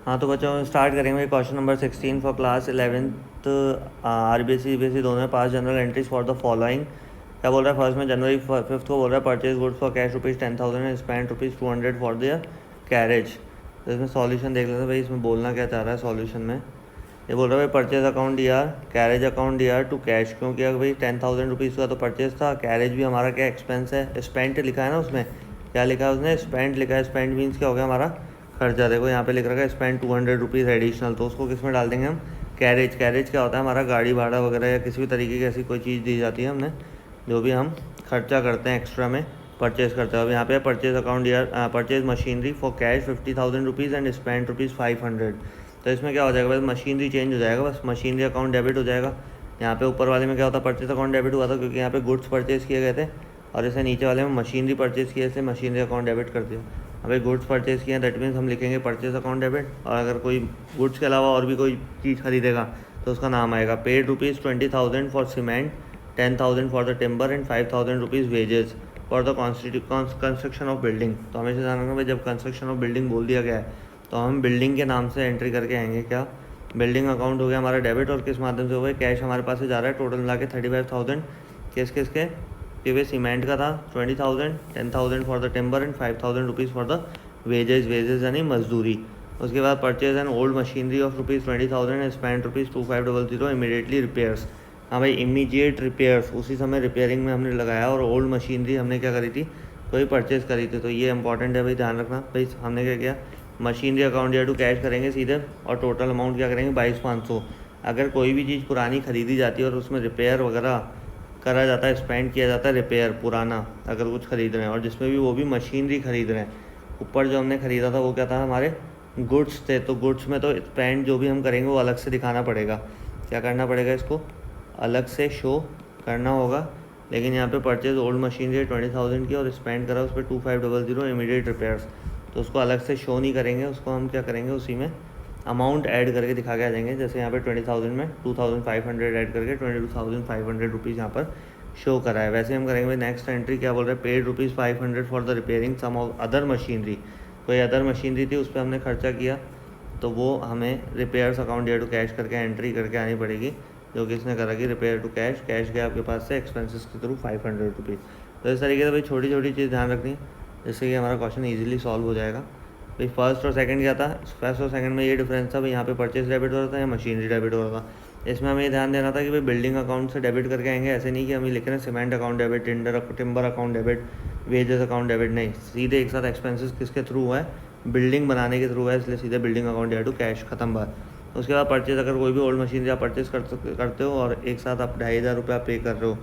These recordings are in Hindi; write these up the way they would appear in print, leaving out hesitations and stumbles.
हाँ तो बच्चों स्टार्ट करेंगे question number 16 for class 11th RBSE CBSE दोनों में 5 general entries for the following. क्या बोल रहा है फर्स्ट में जनवरी 5th को बोल रहा है purchase goods for cash ₹10,000 and spend ₹200 for their carriage. तो इसमें सॉल्यूशन देख लेते हैं भाई, इसमें बोलना क्या चाह रहा है सॉल्यूशन में। ये बोल रहा है भाई purchase account D R, carriage account D R to cash, क्योंकि अगर भाई 10,000 रुपीज़ का तो परचेज था, कैरेज भी हमारा क्या एक्सपेंस है, स्पेंट लिखा है ना उसमें, क्या लिखा है उसने स्पेंट लिखा है। स्पेंट मीन्स क्या हो गया हमारा खर्चा। देखो यहाँ पे लिख रखा है स्पेंड ₹200 एडिशनल, तो उसको किस में डाल देंगे हम कैरेज। कैरेज क्या होता है हमारा गाड़ी भाड़ा वगैरह या किसी भी तरीके की ऐसी कोई चीज़ दी जाती है हमने, जो भी हम खर्चा करते हैं एक्स्ट्रा में परचेज करते हैं। अब यहाँ पे परचेज अकाउंट या purchase machinery for cash ₹50,000 and spend ₹500। तो इसमें क्या हो जाएगा बस मशीनरी चेंज हो जाएगा, बस मशीनरी अकाउंट डेबिट हो जाएगा। यहाँ पे ऊपर वाले में क्या होता है परचेज अकाउंट डेबिट हुआ था क्योंकि यहाँ पे गुड्स परचेज किए गए थे, और इसे नीचे वाले में मशीनरी परचेज किए, इसलिए मशीनरी अकाउंट डेबिट कर दिया। अभी गुड्स परचेज किए दैट मीन्स हम लिखेंगे परचेज अकाउंट डेबिट, और अगर कोई गुड्स के अलावा और भी कोई चीज़ खरीदेगा तो उसका नाम आएगा paid ₹20,000 for cement, 10,000 for the timber and ₹5,000 wages for the construction of building. तो हमेशा ध्यान रखना भाई, जब कंस्ट्रक्शन ऑफ बिल्डिंग बोल दिया गया है तो हम बिल्डिंग के नाम से एंट्री करके आएंगे। क्या बिल्डिंग अकाउंट हो गया हमारा डेबिट, और किस माध्यम से हो गया कैश हमारे पास से जा रहा है टोटल मिला के 35,000। किसके कि वे सीमेंट का था 20,000, 10,000 for the timber and ₹5,000 for the wages यानी मजदूरी। उसके बाद purchase and old machinery of ₹20,000 and spend ₹2500 immediately repairs. हाँ भाई इमीडिएट रिपेयर्स, उसी समय रिपेयरिंग में हमने लगाया, और ओल्ड मशीनरी हमने क्या करी थी कोई परचेज करी थी। तो ये इंपॉर्टेंट है भाई, ध्यान रखना भाई। हमने क्या किया मशीनरी अकाउंट या टू कैश करेंगे सीधे, और टोटल अमाउंट क्या करेंगे 22,500। अगर कोई भी चीज़ पुरानी खरीदी जाती है और उसमें रिपेयर वगैरह करा जाता है, स्पेंड किया जाता है रिपेयर पुराना अगर कुछ खरीद रहे हैं, और जिसमें भी वो भी मशीनरी खरीद रहे हैं। ऊपर जो हमने ख़रीदा था वो क्या था हमारे गुड्स थे, तो गुड्स में तो स्पेंड जो भी हम करेंगे वो अलग से दिखाना पड़ेगा। क्या करना पड़ेगा, इसको अलग से शो करना होगा। लेकिन यहाँ पे परचेज ओल्ड मशीनरी 20,000 की और स्पेंड करा उस पर 2500 इमीडिएट रिपेयर्स, तो उसको अलग से शो नहीं करेंगे, उसको हम क्या करेंगे उसी में अमाउंट ऐड करके दिखा के आ जाएंगे। जैसे यहाँ पे 20,000 में 2,500 ऐड करके 22,500 रुपीज़ यहाँ पर शो करा है, वैसे हम करेंगे। नेक्स्ट एंट्री क्या बोल रहे हैं paid ₹500 for the repairing some of other machinery. कोई अदर मशीनरी थी उस पर हमने खर्चा किया, तो वो हमें रिपेयर्स अकाउंट या टू कैश करके एंट्री करके आनी पड़ेगी, जो कि इसने करा कि रिपेयर टू कैश, कैश गया आपके पास से एक्सपेंसेस के थ्रू ₹500। तो इस तरीके से भाई छोटी छोटी चीज़ ध्यान रखनी है, जिससे कि हमारा क्वेश्चन ईजिली सॉल्व हो जाएगा। भाई फर्स्ट और सेकंड क्या था, फर्स्ट और सेकंड में ये डिफरेंस था भाई, यहाँ पे परचेज डेबिट हो रहा था या मशीनरी डेबिट हो रहा था। इसमें हमें ध्यान देना था कि भाई बिल्डिंग अकाउंट से डेबिट करके आएंगे, ऐसे नहीं कि हम लिख रहे हैं cement account debit, timber account debit, wages account debit, नहीं, सीधे एक साथ एक्सपेंसेस किसके थ्रू हुआ है बिल्डिंग बनाने के थ्रू है, इसलिए सीधे बिल्डिंग अकाउंट या टू कैश खत्म बात। उसके बाद परचेज अगर कोई भी ओल्ड मशीनरी आप परचेज करते हो और एक साथ आप ₹2,500 पे कर रहे हो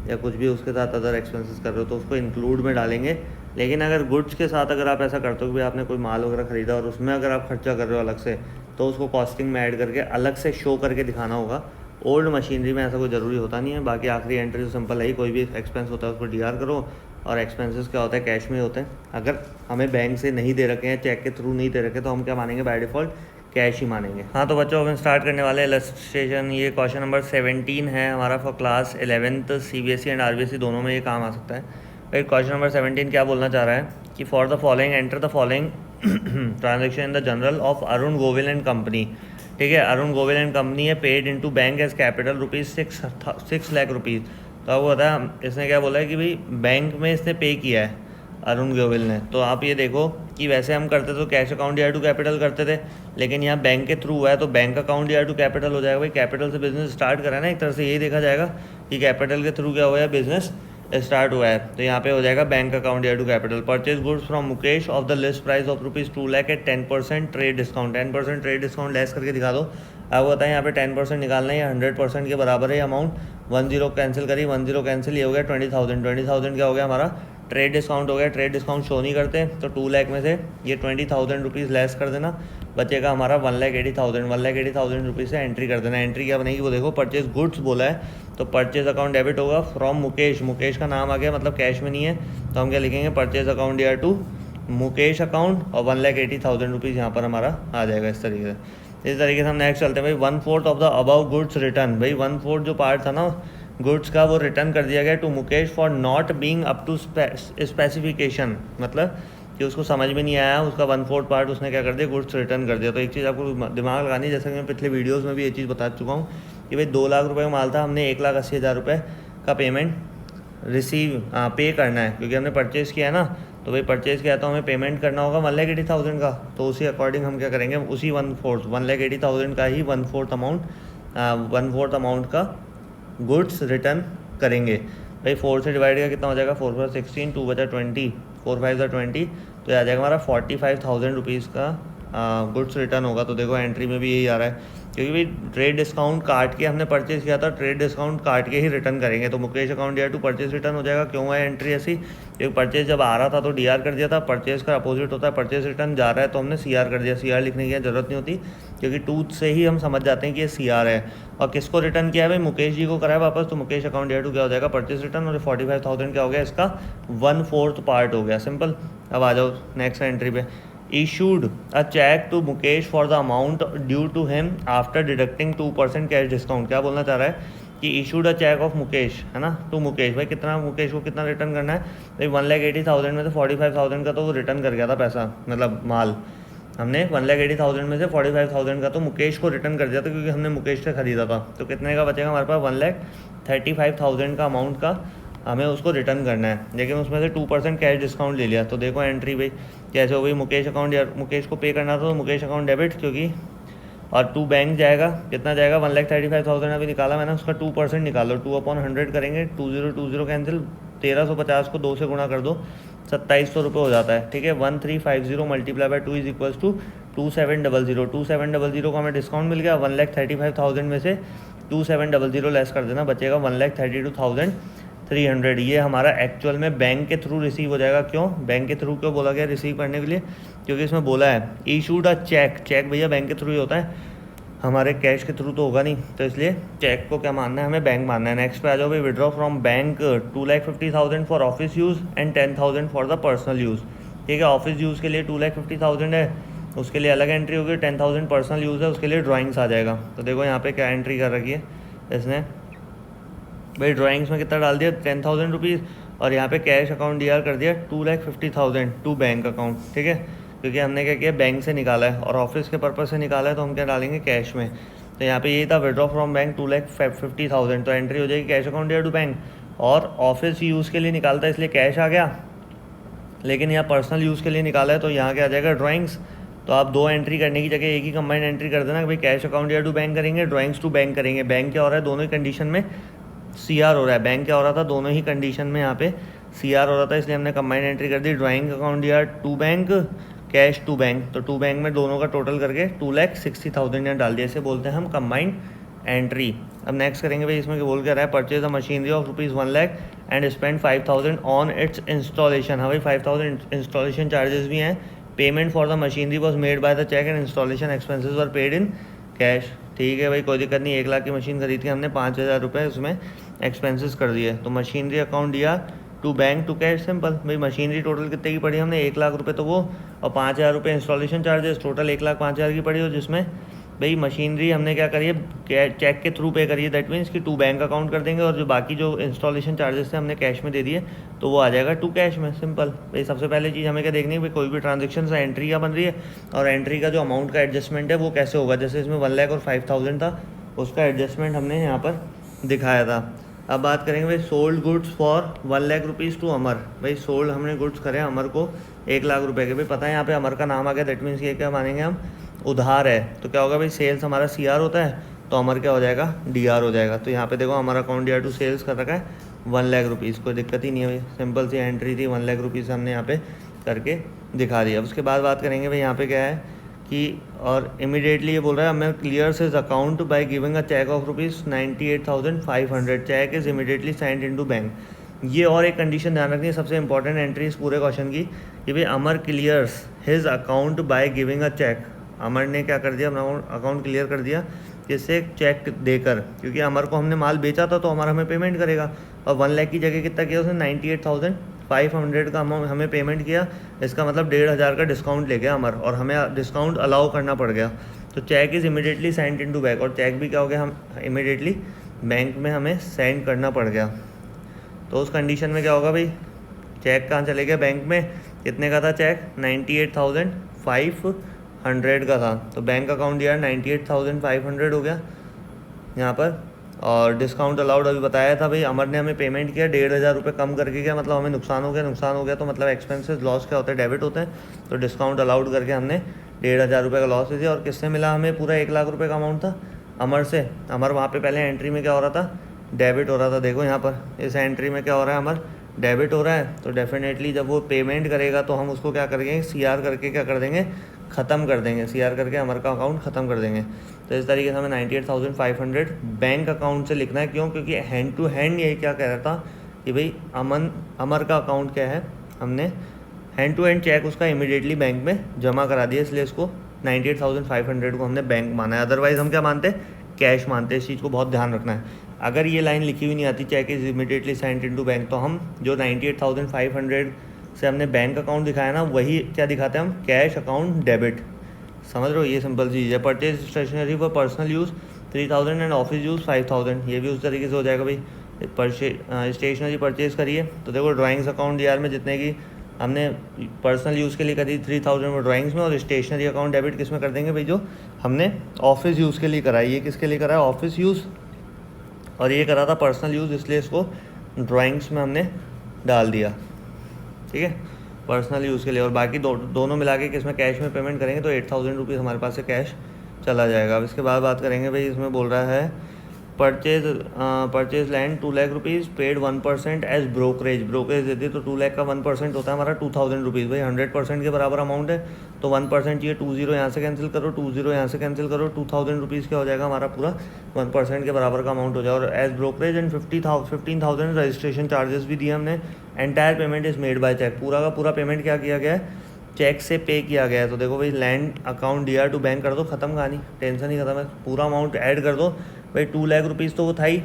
या कुछ भी उसके साथ अदर एक्सपेंसेस कर रहे हो, तो उसको इंक्लूड में डालेंगे। लेकिन अगर गुड्स के साथ अगर आप ऐसा करते हो कि आपने कोई माल वगैरह ख़रीदा और उसमें अगर आप खर्चा कर रहे हो अलग से, तो उसको कॉस्टिंग में ऐड करके अलग से शो करके दिखाना होगा। ओल्ड मशीनरी में ऐसा कोई ज़रूरी होता नहीं है। बाकी आखिरी एंट्री तो सिंपल है, कोई भी एक्सपेंस होता है उसको डीआर करो, और एक्सपेंसेस क्या होता है कैश में होते हैं। अगर हमें बैंक से नहीं दे रखे हैं, चेक के थ्रू नहीं दे रखे, तो हम क्या मानेंगे बाय डिफ़ॉल्ट कैश ही मानेंगे। हाँ तो बच्चों हम स्टार्ट करने वाले इलस्ट्रेशन। ये क्वेश्चन नंबर 17 है हमारा for class 11th CBSE and RBSE दोनों में ये काम आ सकता है। भाई क्वेश्चन नंबर 17 क्या बोलना चाह रहा है कि for the following enter the following transaction in the journal of Arun Govil and company. ठीक है, अरुण गोविल एंड कंपनी है paid into bank as capital ₹6 lakh. तो अब होता है इसने क्या बोला है कि भाई बैंक में इसने पे किया है अरुण गोविल ने। तो आप ये देखो कि वैसे हम करते तो कैश अकाउंट या टू कैपिटल करते थे, लेकिन यहाँ बैंक के थ्रू हुआ है तो बैंक अकाउंट या टू कैपिटल हो जाएगा। भाई कैपिटल से बिजनेस स्टार्ट करा है ना, एक तरह से यही देखा जाएगा कि कैपिटल के थ्रू क्या हुआ है बिजनेस स्टार्ट हुआ है, तो यहाँ पे हो जाएगा बैंक अकाउंट या to capital. Purchase goods from Mukesh of the list price of ₹2 lakh at 10% trade discount. 10% trade discount less करके दिखा दो। अब बताएं यहाँ पे 10% निकालना है या 100% के बराबर है अमाउंट। 10 कैंसिल करी, 10 कैंसिल, ये हो गया 20,000। 20,000 क्या हो गया हमारा ट्रेड डिस्काउंट हो गया। ट्रेड डिस्काउंट शो नहीं करते, तो 2 लाख में से ये ₹20,000 लेस कर देना, बचेगा हमारा 1,80,000। 1,80,000 रुपीज़ से एंट्री कर देना। एंट्री क्या बनेगी वो देखो, परचेज गुड्स बोला है तो परचेज अकाउंट डेबिट होगा फ्रॉम मुकेश। मुकेश का नाम आ गया मतलब कैश में नहीं है, तो हम क्या लिखेंगे परचेज अकाउंट या टू मुकेश अकाउंट, और 1,80,000 रुपीज़ यहाँ पर हमारा आ जाएगा इस तरीके से। इस तरीके से हम नेक्स्ट चलते हैं भाई। 1/4 of the above goods return. भाई 1/4 जो पार्ट था ना गुड्स का वो रिटर्न कर दिया गया to Mukesh for not being up to specification. मतलब कि उसको समझ में नहीं आया, उसका 1/4 पार्ट उसने क्या कर दिया, गुड्स रिटर्न कर दिया। तो एक चीज़ आपको दिमाग लगानी है, जैसा कि मैं पिछले वीडियोज़ में भी ये चीज़ बता चुका हूँ कि भाई 2 लाख रुपये का माल था, हमने 1,80,000 रुपये का पेमेंट पे करना है, क्योंकि हमने परचेज़ किया है ना। तो भाई परचेज़ किया तो हमें पेमेंट करना होगा 1,80,000 का। तो उसी अकॉर्डिंग हम क्या करेंगे, उसी 1,80,000 का ही 1/4 अमाउंट का गुड्स रिटर्न करेंगे। भाई 4 से डिवाइड का कितना हो जाएगा, 4 4 16, 2 बचा 20, 4 5 20, तो आ जाएगा हमारा 45,000 रुपीज़ का गुड्स रिटर्न होगा। तो देखो एंट्री में भी यही आ रहा है, क्योंकि भाई ट्रेड डिस्काउंट काट के हमने परचेज़ किया था, ट्रेड डिस्काउंट काट के ही रिटर्न करेंगे। तो Mukesh account DR to purchase return हो जाएगा। क्यों है एंट्री ऐसी, क्योंकि परचेज जब आ रहा था तो डीआर कर दिया था, परचेज का अपोजिट होता है परचेज रिटर्न, जा रहा है तो हमने सीआर कर दिया। सीआर लिखने की ज़रूरत नहीं होती, क्योंकि टूथ से ही हम समझ जाते हैं कि ये सीआर है। और किसको रिटर्न किया है भाई, मुकेश जी को कराया वापस। तो मुकेश अकाउंट डीआर टू क्या हो जाएगा, परचेज रिटर्न, और 45,000 क्या हो गया, इसका 1/4 पार्ट हो गया। सिंपल। अब आ जाओ नेक्स्ट एंट्री पे। issued a check to Mukesh for the amount due to him after deducting 2% cash discount. क्या बोलना चाह रहा है कि issued a check of Mukesh, है ना, टू मुकेश। भाई कितना, मुकेश को कितना रिटर्न करना है भाई, 1,80,000 में से 45,000 का तो वो रिटर्न कर गया था पैसा, मतलब माल। हमने 1,80,000 में से 45,000 का तो मुकेश को रिटर्न कर दिया था, क्योंकि हमने मुकेश से ख़रीदा था। तो कितने का बचेगा हमारे पास, 1,35,000 का अमाउंट का हमें उसको रिटर्न करना है, लेकिन उसमें से 2% कैश डिस्काउंट ले लिया। तो देखो एंट्री भाई कैसे हो गई, मुकेश अकाउंट, या मुकेश को पे करना था तो मुकेश अकाउंट डेबिट, क्योंकि और टू बैंक जाएगा, कितना जाएगा, 1,35,000 अभी निकाला मैंने, उसका 2% निकालो, 2/100 करेंगे, 2020 कैंसिल, 1,350 को 2 से गुणा कर दो, 2,700 रुपये हो जाता है। ठीक है, 1,350 multiply by 2 is equals to 2,700। 2,700 को हमें डिस्काउंट मिल गया, 1,35,000 में से 2,700 लेस कर देना, बचेगा 1,32,300। ये हमारा एक्चुअल में बैंक के थ्रू रिसीव हो जाएगा। क्यों बैंक के थ्रू क्यों बोला गया रिसीव करने के लिए, क्योंकि इसमें बोला है इशूड अ चेक। चेक भैया बैंक के थ्रू ही होता है, हमारे कैश के थ्रू तो होगा नहीं, तो इसलिए चेक को क्या मानना है, हमें बैंक मानना है। नेक्स्ट पे आ जाओ भाई, withdraw from bank 2,50,000 for office use and 10,000 for the personal use. ठीक है, ऑफिस यूज़ के लिए 2,50,000 है, उसके लिए अलग एंट्री होगी, 10,000 पर्सनल यूज़ है, उसके लिए ड्राइंग्स आ जाएगा। तो देखो यहाँ पे क्या एंट्री कर रखी है इसने भाई, ड्राइंग्स में कितना डाल दिया, 10,000 रुपीज़, और यहाँ पे कैश अकाउंट डीआर कर दिया 2,50,000 टू बैंक अकाउंट। ठीक है, क्योंकि हमने क्या किया, बैंक से निकाला है और ऑफिस के पर्पज़ से निकाला है, तो हम क्या डालेंगे, कैश में। तो यहाँ पे यही था, विड्रॉ फ्रॉम बैंक 2,50,000, तो एंट्री हो जाएगी cash account DR to bank. और ऑफिस यूज़ के लिए निकालता है इसलिए कैश आ गया, लेकिन यहाँ पर्सनल यूज़ के लिए निकाला है तो यहाँ क्या आ जाएगा, ड्राइंग्स। तो आप 2 एंट्री करने की जगह एक ही कंबाइंड एंट्री कर देना कि भाई cash account DR to bank करेंगे, ड्राइंग्स टू बैंक करेंगे। बैंक क्या हो रहा है, दोनों ही कंडीशन में सीआर हो रहा है, बैंक क्या हो रहा था, दोनों ही कंडीशन में यहाँ पे सीआर हो रहा था, इसलिए हमने कंबाइंड एंट्री कर दी, drawing account DR to bank, cash to bank. तो टू बैंक में दोनों का टोटल करके 2,60,000 यहाँ डाल दिया, इसे बोलते हैं हम कंबाइंड एंट्री। अब नेक्स्ट करेंगे भाई, इसमें क्या बोल के रहा है, purchase the machinery of ₹1 lakh and spend 5,000 on its installation. हाँ भाई 5,000 इंस्टॉलेशन चार्जेस भी हैं। Payment for the machinery was made by the cheque and installation expenses were paid in cash. ठीक है भाई, कोई दिक्कत नहीं, 1 लाख की मशीन खरीद के हमने 5,000 रुपये उसमें एक्सपेंसेस कर दिए। तो machinery account DR to bank to cash, simple. भाई मशीनरी टोटल कितने की पड़ी हमने, 1 लाख रुपये तो वो, और 5,000 रुपये इंस्टॉलेशन चार्जेस, टोटल 1,05,000 की पड़ी हो, जिसमें भाई मशीनरी हमने क्या करी है, चेक के थ्रू पे करी है, दैट मीन्स कि टू बैंक अकाउंट कर देंगे, और जो बाकी जो इंस्टॉलेशन चार्जेस थे हमने कैश में दे दिए, तो वो आ जाएगा टू कैश में, सिंपल। भाई सबसे पहले चीज़ हमें क्या देखनी है, भाई कोई भी ट्रांजेक्शन से एंट्री क्या बन रही है, और एंट्री का जो अमाउंट का एडजस्टमेंट है वो कैसे होगा। जैसे इसमें 1 लाख और 5,000 था, उसका एडजस्टमेंट हमने यहाँ पर दिखाया था। अब बात करेंगे भाई, sold goods for 1 lakh rupees to Amar. भाई सोल्ड हमने गुड्स करे अमर को 1 लाख रुपए के। भाई पता है यहाँ पे अमर का नाम आ गया, दैट मीन्स ये क्या मानेंगे हम, उधार है। तो क्या होगा भाई, सेल्स हमारा सीआर होता है, तो अमर क्या हो जाएगा, डीआर हो जाएगा। तो यहाँ पे देखो हमारा अकाउंट डीआर टू सेल्स कर रखा है 1 लाख रुपीज़, कोई दिक्कत ही नहीं है भाई, सिंपल सी एंट्री थी, 1 लाख रुपीज़ हमने यहाँ पे करके दिखा दिया। उसके बाद बात करेंगे भाई यहाँ पे क्या है कि, और इमीडिएटली ये बोल रहा है हमें clears his account by giving a cheque of ₹98,500, cheque is immediately signed into bank. ये और एक कंडीशन ध्यान रखनी है, सबसे इंपॉर्टेंट एंट्री इस पूरे क्वेश्चन की, कि भाई Amar clears his account by giving a cheque. Amar ने क्या कर दिया, अपना अकाउंट क्लियर कर दिया, किससे, चेक देकर, क्योंकि अमर को हमने माल बेचा था तो अमर हमें पेमेंट करेगा। और 1 लाख की जगह कितना किया उसने, 98,500 का अमाउंट हमें पेमेंट किया, इसका मतलब 1,500 का डिस्काउंट ले गया अमर, और हमें डिस्काउंट अलाउ करना पड़ गया। तो cheque is immediately send into bank, और चेक भी क्या हो गया, हम इमीडिएटली बैंक में हमें सेंड करना पड़ गया। तो उस कंडीशन में क्या होगा भाई, चेक कहाँ चले गया, बैंक में, कितने का था चेक? 98,500 का था। तो बैंक अकाउंट दिया 98,500 हो गया यहाँ पर। और डिस्काउंट अलाउड अभी बताया था भाई, अमर ने हमें पेमेंट किया 1,500 रुपये कम करके किया, मतलब हमें नुकसान हो गया तो मतलब एक्सपेंसेस लॉस क्या होता है, डेबिट होते हैं। तो डिस्काउंट अलाउड करके हमने 1,500 रुपये का लॉस दे दिया। और किससे मिला हमें पूरा 1,00,000 रुपये का अमाउंट था? अमर से। अमर वहाँ पे पहले एंट्री में क्या हो रहा था? डेबिट हो रहा था। देखो यहाँ पर इस एंट्री में क्या हो रहा है? अमर डेबिट हो रहा है। तो डेफिनेटली जब वो पेमेंट करेगा तो हम उसको क्या करेंगे? CR करके क्या कर देंगे? ख़त्म कर देंगे। CR करके अमर का अकाउंट ख़त्म कर देंगे। तो इस तरीके से हमें 98,500 बैंक अकाउंट से लिखना है। क्यों? क्योंकि हैंड टू हैंड यही क्या कह रहा था कि भाई अमर का अकाउंट क्या है, हमने हैंड टू हैंड चेक उसका इमीडिएटली बैंक में जमा करा दिया, इसलिए इसको 98,500 को हमने बैंक माना है। अदरवाइज़ हम क्या मानते? कैश मानते। इस चीज़ को बहुत ध्यान रखना है। अगर ये लाइन लिखी हुई नहीं आती, cheque is immediately sent into bank, तो हम जो 98,500 से हमने बैंक अकाउंट दिखाया ना, वही क्या दिखाते हैं हम? Cash account debit. समझ रहे हो? ये सिंपल चीज़ है। Purchase stationery for personal use 3,000 and office use 5,000, ये भी उस तरीके से हो जाएगा भाई। स्टेशनरी परचेज़ करिए तो देखो ड्राइंग्स अकाउंट यार में जितने की हमने पर्सनल यूज़ के लिए करी 3,000 वो ड्राइंग्स में, और स्टेशनरी अकाउंट डेबिट किस में कर देंगे भाई? जो हमने ऑफिस यूज़ के लिए करा है। ये किसके लिए करा है? Office use. और ये करा था पर्सनल यूज़, इसलिए इसको ड्राइंग्स में हमने डाल दिया। ठीक है, पर्सनल यूज़ के लिए। और बाकी दोनों मिला के किसमें कैश में पेमेंट करेंगे तो 8,000 रुपीज़ हमारे पास से कैश चला जाएगा। अब इसके बाद बात करेंगे भाई, इसमें बोल रहा है purchase land 2,00,000 rupees, paid 1% as brokerage दे दी तो 2,00,000 का 1% होता है हमारा 2,000 रुपीज़। भाई 100% के बराबर अमाउंट है तो 1% चाहिए। 20 यहाँ से कैंसिल करो, 20 यहाँ से कैंसिल करो, 2,000 रुपीज़ क्या हो जाएगा हमारा? पूरा 1% के बराबर का अमाउंट हो जाएगा। और as brokerage and 15,000 registration charges भी दिए हमने। Entire payment is made by cheque, पूरा का पूरा पेमेंट क्या किया गया है? चेक से पे किया गया है। तो देखो भाई, land account DR to bank कर दो, ख़त्म कहानी, टेंशन ही ख़त्म है। पूरा अमाउंट ऐड कर दो भाई। 2,00,000 रुपीज़ तो वो था ही,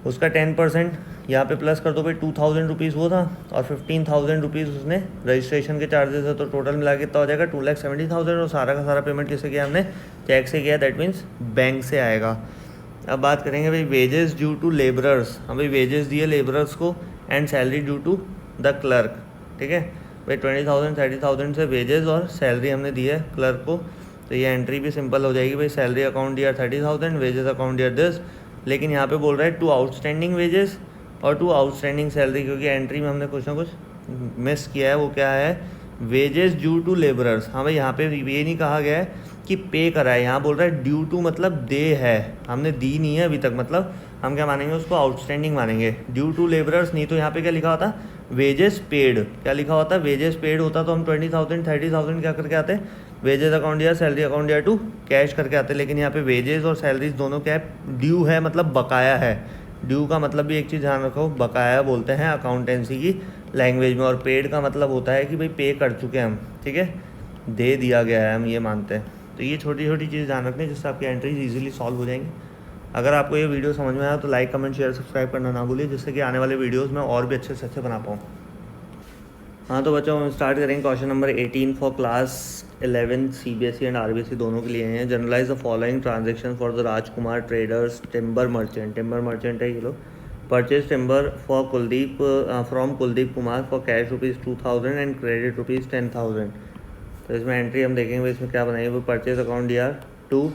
उसका 10% यहाँ पे प्लस कर दो भाई। 2,000 रुपीज़ वो था और 15,000 रुपीज़ उसने रजिस्ट्रेशन के चार्जेस है, तो टोटल मिला के कितना हो जाएगा? 2,70,000। और सारा का सारा पेमेंट किससे किया हमने? चेक से किया, दैट मीन्स बैंक से आएगा। अब बात करेंगे भाई वेजेस ड्यू टू लेबरर्स। हम भाई वेजेस दिए लेबरर्स को and salary due to the clerk. ठीक है भाई, 20,000 30,000 से वेजेस और सैलरी हमने दी है क्लर्क को। तो ये एंट्री भी सिंपल हो जाएगी भाई। सैलरी अकाउंट दिया 30,000, वेजेस अकाउंट दिया दिस। लेकिन यहाँ पे बोल रहा है टू आउटस्टैंडिंग वेजेस और टू आउटस्टैंडिंग सैलरी, क्योंकि एंट्री में हमने कुछ ना कुछ मिस किया है। वो क्या है? Wages due to labourers. हाँ भाई, यहाँ पे ये नहीं कहा गया है कि पे करा है, यहाँ बोल रहा है ड्यू टू मतलब दे है, हमने दी नहीं है अभी तक, मतलब हम क्या मानेंगे उसको? आउटस्टैंडिंग मानेंगे। ड्यू टू लेबरर्स नहीं तो यहाँ पे क्या लिखा होता? Wages paid. क्या लिखा होता? वेजेस पेड होता तो हम 20,000 30,000 क्या करके आते? वेजेस अकाउंट या सैलरी अकाउंट या टू कैश करके आते। लेकिन यहाँ पे वेजेस और सैलरीज दोनों क्या है? ड्यू है, मतलब बकाया है। ड्यू का मतलब भी एक चीज़ ध्यान रखो, बकाया बोलते हैं अकाउंटेंसी की लैंग्वेज में। और पेड का मतलब होता है कि भाई पे कर चुके हैं हम। ठीक है, दे दिया गया है, हम ये मानते हैं। तो ये छोटी छोटी चीज़ ध्यान रखनी जिससे आपकी एंट्रीज ईजिली सॉल्व हो जाएंगी। अगर आपको ये वीडियो समझ में आया तो लाइक कमेंट शेयर सब्सक्राइब करना ना भूलिए, जिससे कि आने वाले वीडियोस में और भी अच्छे से अच्छे बना पाऊँ। हाँ तो बच्चों, हम स्टार्ट करेंगे question number 18 for class 11 CBSE and RBSE दोनों के लिए हैं। Journalise the following transaction for the Rajkumar traders timber merchant है ये लोग। Purchase timber for Kuldeep from Kuldeep Kumar for cash ₹2,000 and credit ₹10,000। तो इसमें एंट्री हम देखेंगे इसमें क्या बनाएंगे। वो purchase account DR to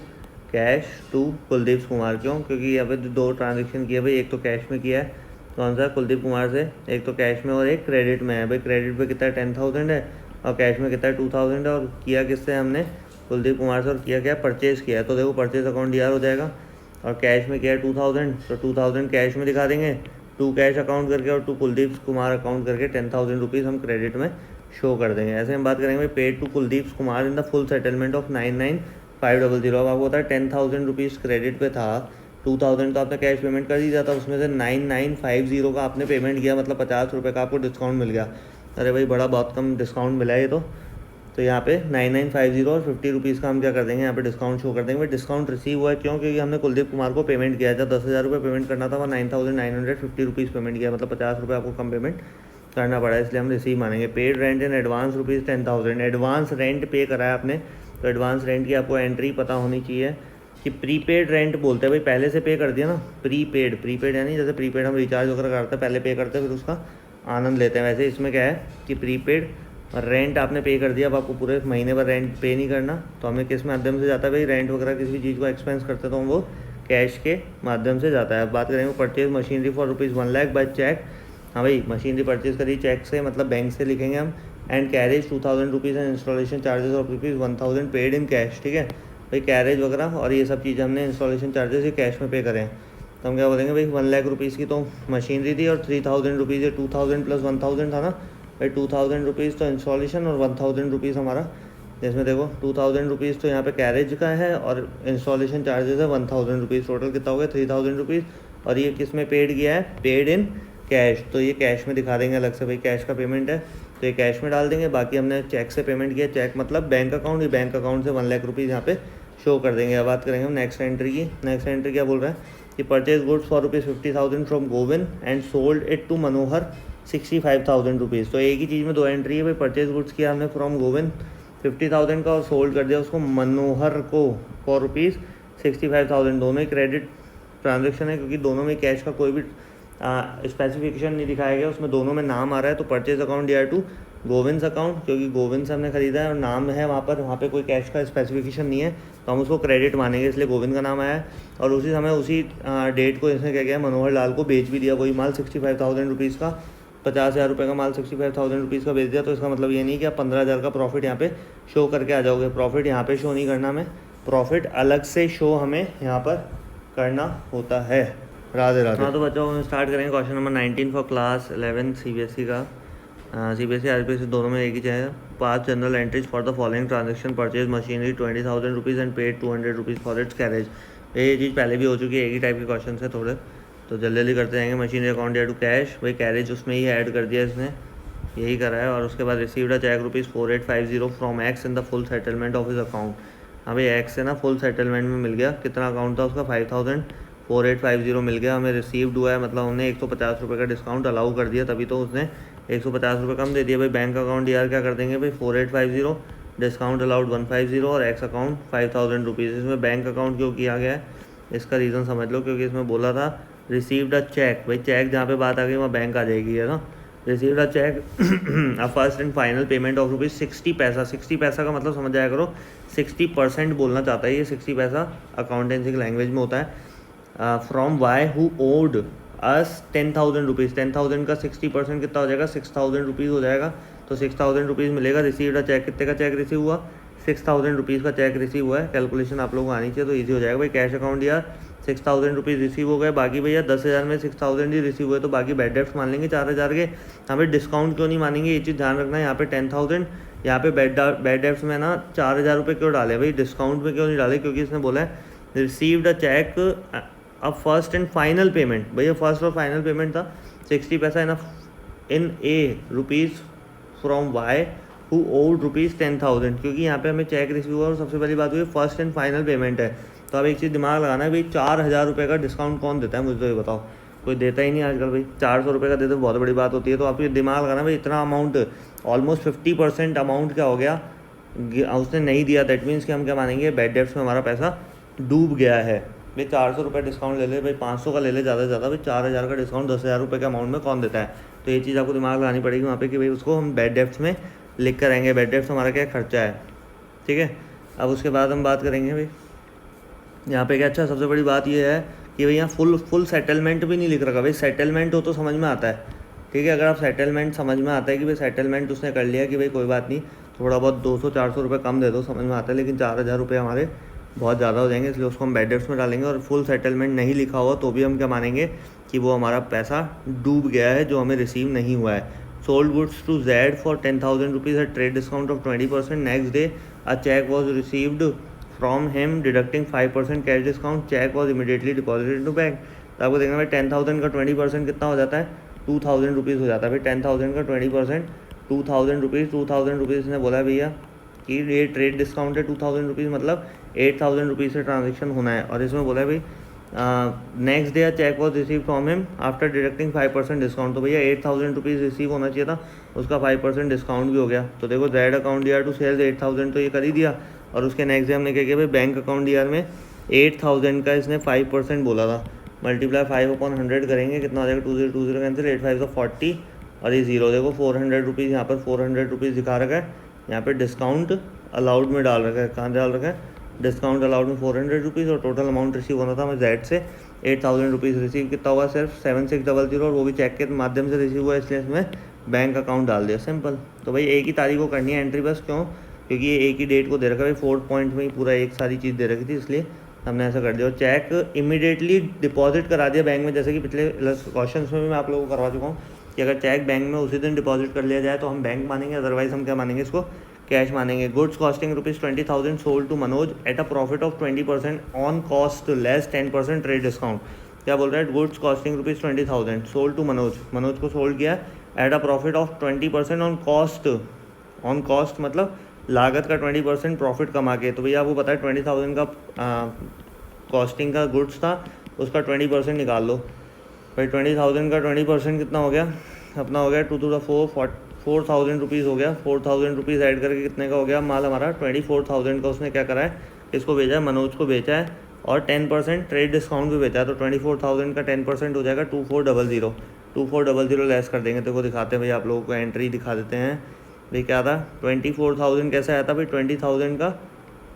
cash to Kuldeep Kumar. क्यों? क्योंकि यहाँ पे दो ट्रांजेक्शन किया भाई, एक तो कैश में किया है कौन सा? कुलदीप कुमार से, एक तो कैश में और एक क्रेडिट में है। भाई क्रेडिट पे कितना 10,000 है और कैश में कितना 2,000 है। और किया किससे हमने? कुलदीप कुमार से। और किया क्या? परचेज़ किया। तो देखो परचेज अकाउंट DR हो जाएगा और कैश में किया है 2,000, तो 2,000 कैश में दिखा देंगे, टू कैश अकाउंट करके और टू कुलदीप कुमार अकाउंट करके 10,000 रुपीज़ हम क्रेडिट में शो कर देंगे। ऐसे हम बात करेंगे paid to Kuldeep Kumar in the full settlement of 99,500। अब आपको होता है 10,000 रुपीज़ क्रेडिट पे था, 2,000 तो आपने कैश पेमेंट कर दिया था, उसमें से 9,950 का आपने पेमेंट किया, मतलब 50 रुपये का आपको डिस्काउंट मिल गया। अरे भाई बड़ा बहुत कम डिस्काउंट मिला है ये तो यहाँ पे 9,950 और 50 रुपीज़ का हम क्या कर देंगे? यहाँ पे डिस्काउंट शो कर देंगे। भाई डिस्काउंट रिसीव हुआ है क्यों? क्योंकि हमने कुलदीप कुमार को पेमेंट किया था, 10,000 रुपये पेमेंट करना था, वह 9,950 रुपीज़ पेमेंट किया, मतलब 50 रुपये आपको कम पेमेंट करना पड़ा, इसलिए हम रिसीव मानेंगे। Paid rent in advance ₹10,000, advance rent पे करा है आपने, तो एडवांस रेंट की आपको एंट्री पता होनी चाहिए कि प्रीपेड रेंट बोलते हैं भाई, पहले से पे कर दिया ना। प्रीपेड यानी जैसे प्रीपेड हम रिचार्ज वगैरह करते हैं, पहले पे करते हैं, फिर उसका आनंद लेते हैं। वैसे इसमें क्या है कि प्रीपेड रेंट आपने पे कर दिया, अब आपको पूरे महीने भर रेंट पे नहीं करना, तो हमें किस माध्यम से जाता है भाई, रेंट वगैरह किसी भी चीज़ को एक्सपेंस करते हैं तो हम वो कैश के माध्यम से जाता है। अब बात करेंगे purchase machinery for ₹1,00,000 by cheque. हाँ भाई, मशीनरी परचेज करी चेक से, मतलब बैंक से लिखेंगे हम। And carriage ₹2,000 and installation charges of ₹1,000 paid in cash. ठीक है भाई, कैरेज वगैरह और ये सब चीज़ें हमने इंस्टॉलेशन चार्जेस ये कैश में पे करें, तो हम क्या बोलेंगे भाई, ₹1,00,000 की तो मशीनरी थी और ₹3,000 ये 2,000 प्लस 1,000 था ना भाई, ₹2,000 तो इंस्टॉलेशन और ₹1,000 हमारा, जिसमें देखो ₹2,000 तो यहाँ पे कैरेज का है और इंस्टॉलेशन चार्जेस है ₹1,000, टोटल कितना हो गया ₹3,000। और ये किस में पेड किया है, पेड इन कैश, तो ये कैश में दिखा देंगे अलग से भाई, कैश का पेमेंट है तो ये कैश में डाल देंगे। बाकी हमने चेक से पेमेंट किया, चेक मतलब बैंक अकाउंट, ये बैंक अकाउंट से ₹1,00,000 यहाँ पे शो कर देंगे। अब बात करेंगे हम नेक्स्ट एंट्री की। नेक्स्ट एंट्री क्या बोल रहा है कि purchase goods for ₹50,000 from Govind and sold it to Manohar ₹65,000। तो एक ही चीज़ में दो एंट्री है भाई, परचेज गुड्स किया हमने फ्रॉम गोविंद 50,000 का और सोल्ड कर दिया उसको मनोहर को फॉर ₹65,000। दोनों ही क्रेडिट ट्रांजेक्शन है, क्योंकि दोनों में कैश का कोई भी स्पेसिफिकेशन नहीं दिखाया गया, उसमें दोनों में नाम आ रहा है। तो purchase account DR to Govind account, क्योंकि गोविंद से हमने खरीदा है और नाम है वहाँ पे कोई कैश का स्पेसिफिकेशन नहीं है, तो हम उसको क्रेडिट मानेंगे, इसलिए गोविंद का नाम आया है। और उसी समय उसी डेट को इसने क्या किया, मनोहर लाल को बेच भी दिया वही माल ₹65,000 का, ₹50,000 का माल ₹65,000 का बेच दिया। तो इसका मतलब ये नहीं कि आप 15,000 का प्रॉफिट यहाँ पे शो करके आ जाओगे, प्रॉफिट यहाँ पे शो नहीं करना हमें, प्रॉफिट अलग से शो हमें यहाँ पर करना होता है। राधे राधे। हाँ तो बच्चों हम स्टार्ट करेंगे question number 19 for class 11 CBSE का। CBSE RBSE दोनों में एक ही है। 5 general entries for the following transaction, purchase machinery ₹20,000 and paid ₹200 for its carriage. ये चीज़ पहले भी हो चुकी है, एक ही टाइप के क्वेश्चन है थोड़े, तो जल्दी जल्दी करते जाएंगे। मशीनरी अकाउंट या टू कैश, भाई कैरेज उसमें ही ऐड कर दिया इसने, यही करा है। और उसके बाद received a cheque ₹4850 from X in the full settlement of his account. हाँ भाई, एक्स से ना फुल सेटलमेंट में मिल गया, कितना अकाउंट था उसका 5,4850 मिल गया हमें, रिसीव्ड हुआ है, मतलब हमने ₹150 का डिस्काउंट अलाउ कर दिया, तभी तो उसने ₹150 कम दे दिया। भाई बैंक अकाउंट यार क्या कर देंगे भाई, 4850 डिस्काउंट अलाउड 150 और एक्स अकाउंट ₹5,000। इसमें बैंक अकाउंट क्यों किया गया है, इसका रीज़न समझ लो, क्योंकि इसमें बोला था रिसीव्ड अ चेक, भाई चेक जहाँ पे बात आ गई वहाँ बैंक आ जाएगी, है ना। Received a cheque a first and final payment of ₹60 पैसा। 60 पैसा का मतलब समझ जाया करो, 60% बोलना चाहता है ये, 60 पैसा अकाउंटेंसी की लैंग्वेज में होता है। फ्रॉम वाई हु ओड अस ₹10,000, 10,000 का 60% कितना हो जाएगा, ₹6,000 हो जाएगा, तो ₹6,000 मिलेगा। रिसीव्ड अ चेक, कितने का चेक रिसीव हुआ, ₹6,000 का चेक रिसीव हुआ है। कैलकुलेशन आप लोगों को आनी चाहिए तो ईजी हो जाएगा। भाई कैश अकाउंट यार ₹6,000 रिसीव हो गए, बाकी भैया 10,000 में 6,000 ही रिसीव हुए, तो बाकी बैड डेब्ट्स मान लेंगे 4,000 के। यहाँ पे डिस्काउंट क्यों नहीं मानेंगे, ये चीज़ ध्यान रखना है। यहाँ पे 10,000, यहाँ पे बैड डेब्ट्स में ना ₹4,000 क्यों डाले भाई, डिस्काउंट में क्यों नहीं डाले, क्योंकि इसने बोला है रिसीव्ड अ चेक अब फर्स्ट एंड फाइनल पेमेंट, भैया फर्स्ट और फाइनल पेमेंट था 60 पैसा इन ₹rupees from Y who owed ₹10,000, क्योंकि यहाँ पे हमें चेक रिसीव हुआ और सबसे पहली बात हुई फर्स्ट एंड फाइनल पेमेंट है। तो अब एक चीज़ दिमाग लगाना है भाई, ₹4,000 का डिस्काउंट कौन देता है, मुझे तो ये बताओ, कोई देता ही नहीं आजकल भाई। ₹400 का देते बहुत बड़ी बात होती है, तो आप ये दिमाग लगाना भाई, इतना अमाउंट ऑलमोस्ट 50% अमाउंट क्या हो गया उसने नहीं दिया, दैट मीन्स कि हम क्या मानेंगे, बैड डेब्ट्स में हमारा पैसा डूब गया है। भाई ₹400 डिस्काउंट ले ले, भाई 500 का ले ले ज़्यादा से ज़्यादा, भाई 4,000 का डिस्काउंट ₹10,000 के अमाउंट में कौन देता है, तो ये चीज़ आपको दिमाग लगानी पड़ेगी वहाँ पे कि भाई उसको हम बैड डेब्ट्स में लिख कर आएंगे, बैड डेब्ट्स हमारा क्या खर्चा है, ठीक है। अब उसके बाद हम बात करेंगे भाई यहाँ पे क्या, अच्छा सबसे बड़ी बात ये है कि भाई यहाँ फुल सेटलमेंट भी नहीं लिख रखा। भाई सेटलमेंट हो तो समझ में आता है, ठीक है, अगर आप सेटलमेंट समझ में आता है कि भाई सेटलमेंट उसने कर लिया कि भाई कोई बात नहीं, थोड़ा बहुत 200-400 रुपये कम दे दो, समझ में आता है, लेकिन 4,000 रुपये हमारे बहुत ज़्यादा हो जाएंगे, इसलिए उसको हम बैड डेब्ट्स में डालेंगे। और फुल सेटलमेंट नहीं लिखा हुआ तो भी हम क्या मानेंगे कि वो हमारा पैसा डूब गया है, जो हमें रिसीव नहीं हुआ है। Sold goods to Z for ₹10,000 at trade discount of 20%, next day a cheque was received from him deducting 5% cash discount, cheque was immediately deposited to bank. तो आपको देखना भाई 10,000 का 20% कितना हो जाता है, ₹2,000 हो जाता है। भाई 10,000 का 20% ₹2,000 ने बोला भैया कि ये ट्रेड डिस्काउंट है ₹2,000, मतलब ₹8,000 से ट्रांजेक्शन होना है। और इसमें बोला है भाई next day cheque was receive from him after deducting 5% discount, तो भैया ₹8,000 रिसीव होना चाहिए था, उसका 5% डिस्काउंट भी हो गया। तो देखो Z account DR to sales 8,000 तो ये कर ही दिया, और उसके नेक्स्ट डे हमने क्या किया भाई, बैंक अकाउंट ईयर में 8,000 का इसने 5% बोला था, मल्टीप्लाई 5/100 करेंगे, कितना हो जाएगा, 20 20 कैंसिल, 8 5 40, और ये ज़ीरो देखो 400 रुपीज़, यहाँ पर 400 रुपीज़ दिखा रखा है, यहाँ पे डिस्काउंट अलाउड में डाल रखा है, कहाँ डाल रखा है, डिस्काउंट अलाउड में 400 रुपीज़, और टोटल अमाउंट रिसीव होना था हमें जेड से 8000 रुपीज़। रिसीव कितना हुआ, सिर्फ 7600, और वो भी चेक के माध्यम से रिसीव हुआ, इसलिए इसमें बैंक अकाउंट डाल दिया, सिंपल। तो भाई एक ही तारीख को करनी है एंट्री बस, क्यों, क्योंकि ये एक ही डेट को दे रखा है, 4 पॉइंट में ही पूरा एक सारी चीज़ दे रखी थी, इसलिए हमने ऐसा कर दिया। और चेक इमीडिएटली डिपॉजिट करा दिया बैंक में, जैसे कि पिछले क्वेश्चन में भी मैं आप लोगों को करवा चुका हूँ कि अगर चेक बैंक में उसी दिन डिपॉजिट कर लिया जाए तो हम बैंक मानेंगे, अदरवाइज हम क्या मानेंगे, इसको कैश मानेंगे। Goods costing ₹20,000 sold to Manoj at a profit of 20% on cost less 10% trade discount. क्या बोल रहा है, goods costing ₹20,000 sold to Manoj, Manoj को सोल्ड किया at a profit of 20% on cost, on cost मतलब लागत का 20% प्रॉफिट कमा के। तो भैया आपको पता है 20,000 का कॉस्टिंग का गुड्स था, उसका 20% निकाल लो भाई। 20,000 का 20% कितना हो गया अपना, हो गया 2 to the 4,000 रुपीज़ हो गया। 4,000 रुपीज़ ऐड करके कितने का हो गया माल हमारा, 24,000 का उसने क्या करा है, इसको भेजा है, मनोज को बेचा है, और 10% ट्रेड डिस्काउंट भी बेचा है। तो 24,000 का 10% हो जाएगा 2400, 2400 लेस कर देंगे। देखो दिखाते हैं भाई, आप लोगों को एंट्री दिखा देते हैं भाई। क्या था 24,000 कैसे आया था भाई, 20,000 का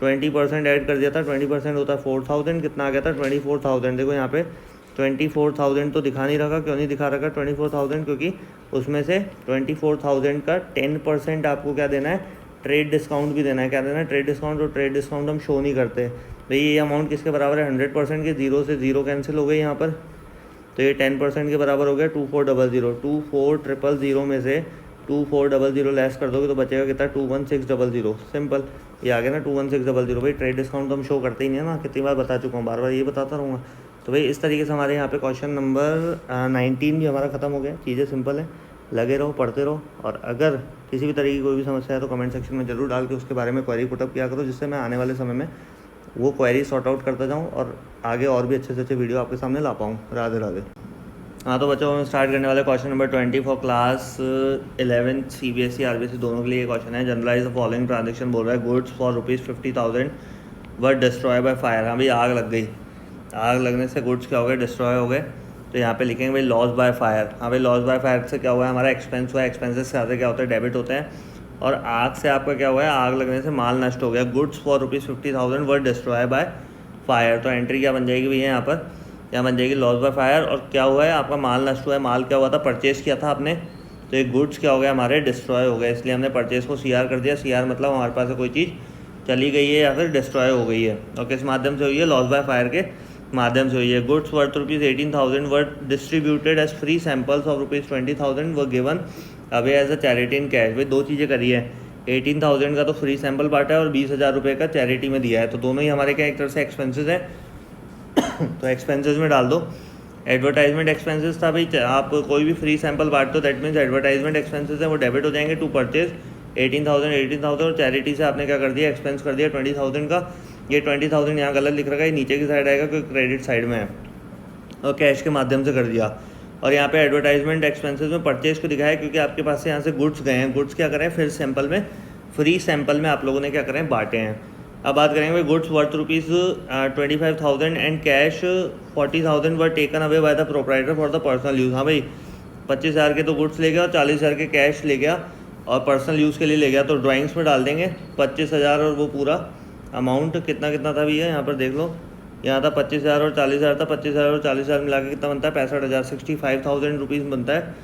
20% ऐड कर दिया था, 20% होता है 4,000, कितना आ गया था 24,000। देखो यहाँ पे 24,000 तो दिखा नहीं रखा, क्यों नहीं दिखा रखा 24,000, क्योंकि उसमें से 24,000 का 10% आपको क्या देना है, ट्रेड डिस्काउंट भी देना है। क्या देना है, ट्रेड डिस्काउंट। और ट्रेड डिस्काउंट हम शो नहीं करते भाई। ये अमाउंट किसके बराबर है, 100% के, जीरो से जीरो कैंसिल हो गई यहाँ पर, तो ये 10% के बराबर हो गया 2400। 2400 में से 2400 लेस कर दोगे तो बचेगा कितना, 21600, सिंपल। ये आ गया ना 21600। भाई ट्रेड डिस्काउंट तो हम शो करते ही नहीं है ना, कितनी बार बता चुका हूँ, बार बार ये बताता रहूँगा। तो भाई इस तरीके से हमारे यहाँ पे क्वेश्चन नंबर 19 भी हमारा ख़त्म हो गया। चीज़ें सिंपल है, लगे रहो, पढ़ते रहो, और अगर किसी भी तरीके की कोई भी समस्या है तो कमेंट सेक्शन में ज़रूर डाल के उसके बारे में क्वेरी पुटअप किया करो, जिससे मैं आने वाले समय में वो क्वेरी सॉर्ट आउट करता जाऊँ और आगे और भी अच्छे से अच्छे वीडियो आपके सामने ला पाऊँ। राधे राधे। हाँ तो बच्चों हम स्टार्ट करने वाले question number 20 for class 11 CBSE RBSE दोनों के लिए ये क्वेश्चन है। जनरलाइज द फॉलोइंग ट्रांजेक्शन बोल रहा है, goods for ₹50,000 were destroy by fire. हाँ भाई आग लग गई, आग लगने से गुड्स क्या हो गए, डिस्ट्रॉय हो गए। तो यहाँ पे लिखेंगे भाई लॉस बाय फायर। हाँ भाई लॉस बाय फायर से क्या हुआ है, हमारा एक्सपेंस हुआ है, एक्सपेंसेस से आते क्या होता है, डेबिट होते हैं। और आग से आपका क्या हुआ है, आग लगने से माल नष्ट हो गया। Goods for ₹50,000 were destroy by fire. तो एंट्री क्या बन जाएगी भैया, यहाँ बन जाएगी लॉस बाय फायर। और क्या हुआ है, आपका माल नष्ट हुआ है। माल क्या हुआ था, परचेस किया था आपने, तो ये गुड्स क्या हो गया हमारे, डिस्ट्रॉय हो गए। इसलिए हमने परचेस को CR कर दिया। CR मतलब हमारे पास से कोई चीज़ चली गई है या फिर डिस्ट्रॉय हो गई है। और किस माध्यम से हुई है, लॉस बाय फायर के माध्यम से हुई है। Goods worth ₹18,000 were distributed as free samples of ₹20,000 were given away as a charity in cash. भाई दो चीज़ें करी है, 18,000 का तो फ्री सैम्पल बांटा है और 20,000 रुपये का चैरिटी में दिया है। तो दोनों ही हमारे क्या एक तरह से एक्सपेंसेस हैं, तो एक्सपेंसेस में डाल दो। एडवर्टाइजमेंट एक्सपेंसेस था भाई, आप कोई भी फ्री सैंपल बांटते हो, दैट मीन्स एडवर्टाइजमेंट एक्सपेंसेस हैं वो डेबिट हो जाएंगे टू परचेज 18,000 और चैरिटी से आपने क्या कर दिया, एक्सपेंस कर दिया 20,000 का। ये 20,000 यहाँ गलत लिख रखा है, नीचे की साइड आएगा क्योंकि क्रेडिट साइड में है, और कैश के माध्यम से कर दिया। और यहाँ पे एडवर्टाइजमेंट एक्सपेंसेस में परचेज को दिखाया क्योंकि आपके पास से यहाँ से गुड्स गए हैं। गुड्स क्या करें, फिर सैंपल में, फ्री सैंपल में आप लोगों ने क्या करें, बांटे हैं। अब बात करेंगे भाई, goods worth ₹25,000 and cash 40,000 were taken away by the proprietor for the personal use. हाँ भाई 25,000 के तो गुड्स ले गया और 40,000 के कैश ले गया और पर्सनल यूज़ के लिए ले गया। तो ड्राइंग्स में डाल देंगे 25,000 और वो पूरा अमाउंट कितना कितना था भैया, यहाँ पर देख लो, यहाँ था 25,000 और 40,000 था। 25,000 और 40,000 मिला के कितना बनता है, 65,000, 65,000 रुपीज़ बनता है।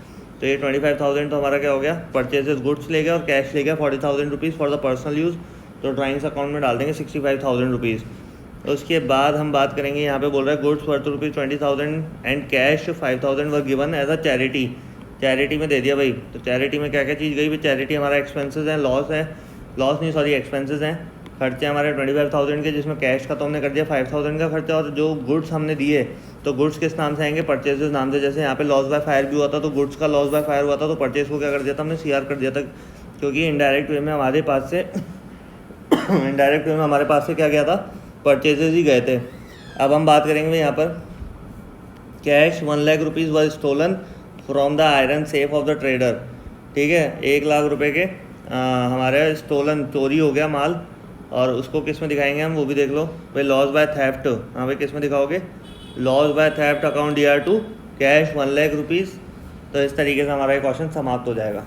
तो ये 25,000 तो हमारा क्या हो गया, परचेजेस गुड्स ले गया और कैश ले गया 40,000 rupees for the personal use. तो ड्राइंग्स अकाउंट में डाल देंगे 65,000 रुपीज़। तो उसके बाद हम बात करेंगे, यहाँ पे बोल रहा है goods worth ₹20,000 and cash 5,000 were given as a charity. Charity में दे दिया भाई, तो चैरिटी में क्या क्या चीज़ गई भाई, चैरिटी हमारा एक्सपेंसेस है, लॉस नहीं सॉरी एक्सपेंसेस हैं, खर्चे हमारे 25,000 के, जिसमें कैश का तो हमने कर दिया 5,000 का खर्चा। और जो गुड्स हमने दिए तो गुड्स किस नाम से आएंगे, परचेजेस नाम से। जैसे यहाँ पे लॉस बाय फायर भी हुआ था, तो गुड्स का लॉस बाय फायर हुआ था, तो परचेज को क्या कर दिया था हमने, CR कर दिया था, क्योंकि इनडायरेक्ट वे में हमारे पास से क्या गया था, परचेजेस ही गए थे। अब हम बात करेंगे यहाँ पर, cash 1 lakh rupees were stolen from the iron safe of the trader. ठीक है, 1 लाख रुपए के हमारे स्टोलन, चोरी हो गया माल, और उसको किस में दिखाएंगे हम, वो भी देख लो भाई, लॉस बाय थेफ्ट। हाँ भाई किस में दिखाओगे, loss by theft account DR to cash 1 lakh rupees तो इस तरीके से हमारा ये क्वेश्चन समाप्त हो जाएगा।